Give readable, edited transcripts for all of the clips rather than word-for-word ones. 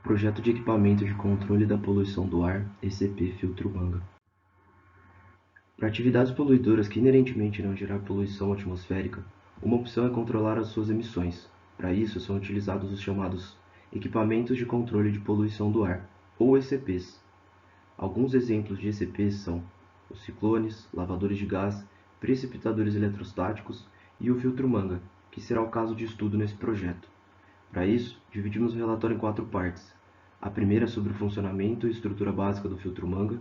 Projeto de Equipamento de Controle da Poluição do Ar, ECP Filtro Manga. Para atividades poluidoras que inerentemente irão gerar poluição atmosférica, uma opção é controlar as suas emissões. Para isso, são utilizados os chamados Equipamentos de Controle de Poluição do Ar, ou ECPs. Alguns exemplos de ECPs são os ciclones, lavadores de gás, precipitadores eletrostáticos e o filtro manga, que será o caso de estudo nesse projeto. Para isso, dividimos o relatório em 4 partes. A primeira sobre o funcionamento e estrutura básica do filtro manga,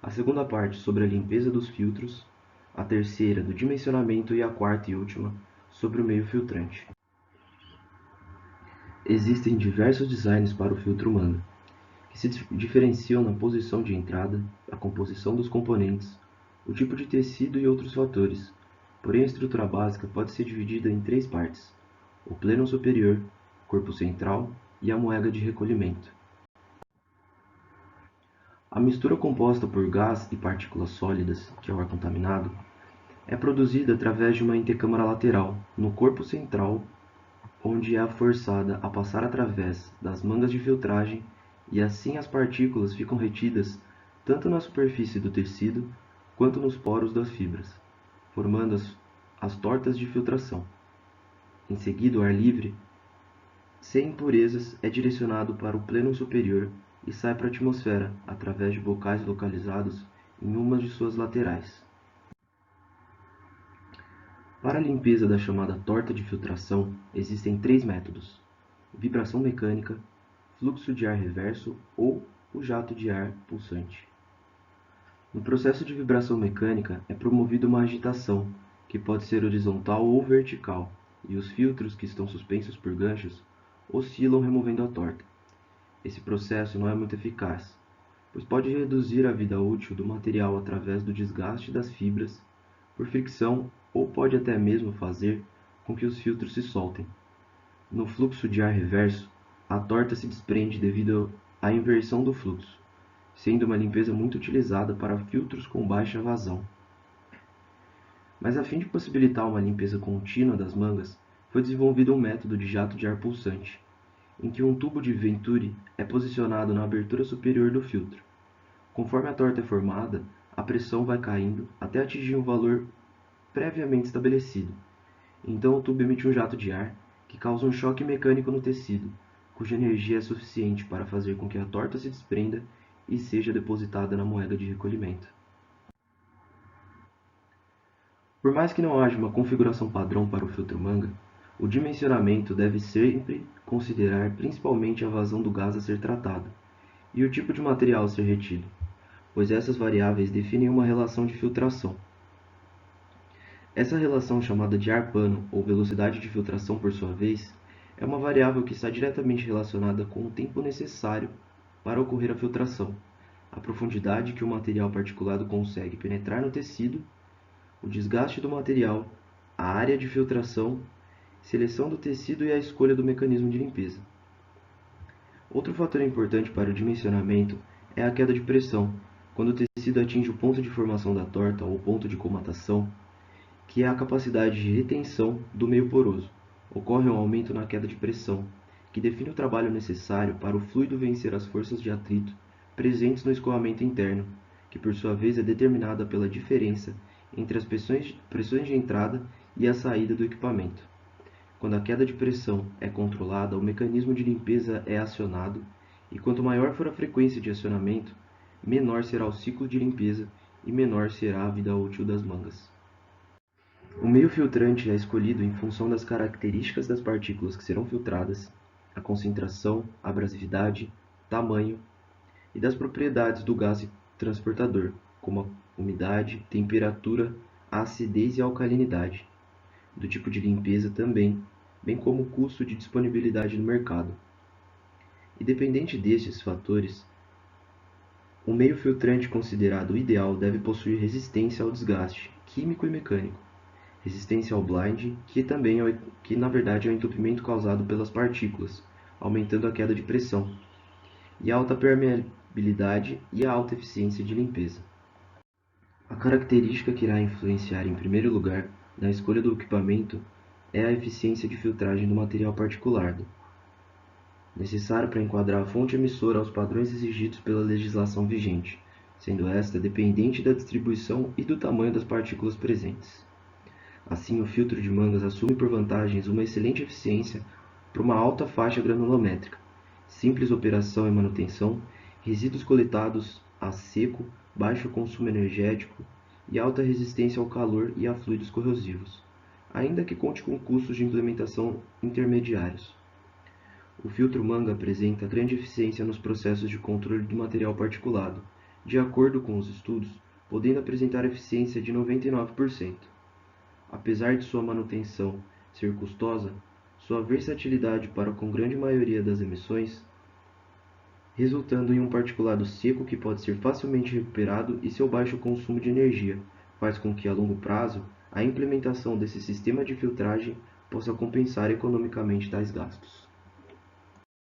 a segunda parte sobre a limpeza dos filtros, a terceira do dimensionamento e a quarta e última sobre o meio filtrante. Existem diversos designs para o filtro manga, que se diferenciam na posição de entrada, a composição dos componentes, o tipo de tecido e outros fatores. Porém, a estrutura básica pode ser dividida em 3 partes: o pleno superior, corpo central e a moega de recolhimento. A mistura composta por gás e partículas sólidas, que é o ar contaminado, é produzida através de uma intercâmara lateral no corpo central, onde é forçada a passar através das mangas de filtragem e assim as partículas ficam retidas tanto na superfície do tecido quanto nos poros das fibras, formando as tortas de filtração. Em seguida, o ar livre, sem impurezas, é direcionado para o pleno superior e sai para a atmosfera através de bocais localizados em uma de suas laterais. Para a limpeza da chamada torta de filtração, existem 3 métodos: vibração mecânica, fluxo de ar reverso ou o jato de ar pulsante. No processo de vibração mecânica é promovida uma agitação, que pode ser horizontal ou vertical, e os filtros, que estão suspensos por ganchos, oscilam removendo a torta. Esse processo não é muito eficaz, pois pode reduzir a vida útil do material através do desgaste das fibras por fricção ou pode até mesmo fazer com que os filtros se soltem. No fluxo de ar reverso, a torta se desprende devido à inversão do fluxo, sendo uma limpeza muito utilizada para filtros com baixa vazão. Mas a fim de possibilitar uma limpeza contínua das mangas, foi desenvolvido um método de jato de ar pulsante, em que um tubo de Venturi é posicionado na abertura superior do filtro. Conforme a torta é formada, a pressão vai caindo até atingir um valor previamente estabelecido. Então o tubo emite um jato de ar que causa um choque mecânico no tecido, cuja energia é suficiente para fazer com que a torta se desprenda e seja depositada na moega de recolhimento. Por mais que não haja uma configuração padrão para o filtro manga, o dimensionamento deve sempre considerar principalmente a vazão do gás a ser tratado e o tipo de material a ser retido, pois essas variáveis definem uma relação de filtração. Essa relação, chamada de ar-pano ou velocidade de filtração por sua vez, é uma variável que está diretamente relacionada com o tempo necessário para ocorrer a filtração, a profundidade que o material particulado consegue penetrar no tecido, o desgaste do material, a área de filtração, seleção do tecido e a escolha do mecanismo de limpeza. Outro fator importante para o dimensionamento é a queda de pressão, quando o tecido atinge o ponto de formação da torta ou ponto de colmatação, que é a capacidade de retenção do meio poroso. Ocorre um aumento na queda de pressão, que define o trabalho necessário para o fluido vencer as forças de atrito presentes no escoamento interno, que por sua vez é determinada pela diferença entre as pressões de entrada e a saída do equipamento. Quando a queda de pressão é controlada, o mecanismo de limpeza é acionado, e quanto maior for a frequência de acionamento, menor será o ciclo de limpeza e menor será a vida útil das mangas. O meio filtrante é escolhido em função das características das partículas que serão filtradas, a concentração, abrasividade, tamanho e das propriedades do gás transportador, como a umidade, temperatura, a acidez e a alcalinidade, do tipo de limpeza também, bem como o custo de disponibilidade no mercado. Independente destes fatores, o meio filtrante considerado ideal deve possuir resistência ao desgaste químico e mecânico, resistência ao blind, que na verdade é o entupimento causado pelas partículas, aumentando a queda de pressão, e a alta permeabilidade e a alta eficiência de limpeza. A característica que irá influenciar em primeiro lugar na escolha do equipamento é a eficiência de filtragem do material particulado. necessário para enquadrar a fonte emissora aos padrões exigidos pela legislação vigente, sendo esta dependente da distribuição e do tamanho das partículas presentes. Assim, o filtro de mangas assume por vantagens uma excelente eficiência para uma alta faixa granulométrica, simples operação e manutenção, resíduos coletados a seco, baixo consumo energético e alta resistência ao calor e a fluidos corrosivos, ainda que conte com custos de implementação intermediários. O filtro manga apresenta grande eficiência nos processos de controle do material particulado, de acordo com os estudos, podendo apresentar eficiência de 99%. Apesar de sua manutenção ser custosa, sua versatilidade para com grande maioria das emissões, resultando em um particulado seco que pode ser facilmente recuperado e seu baixo consumo de energia, faz com que, a longo prazo, a implementação desse sistema de filtragem possa compensar economicamente tais gastos.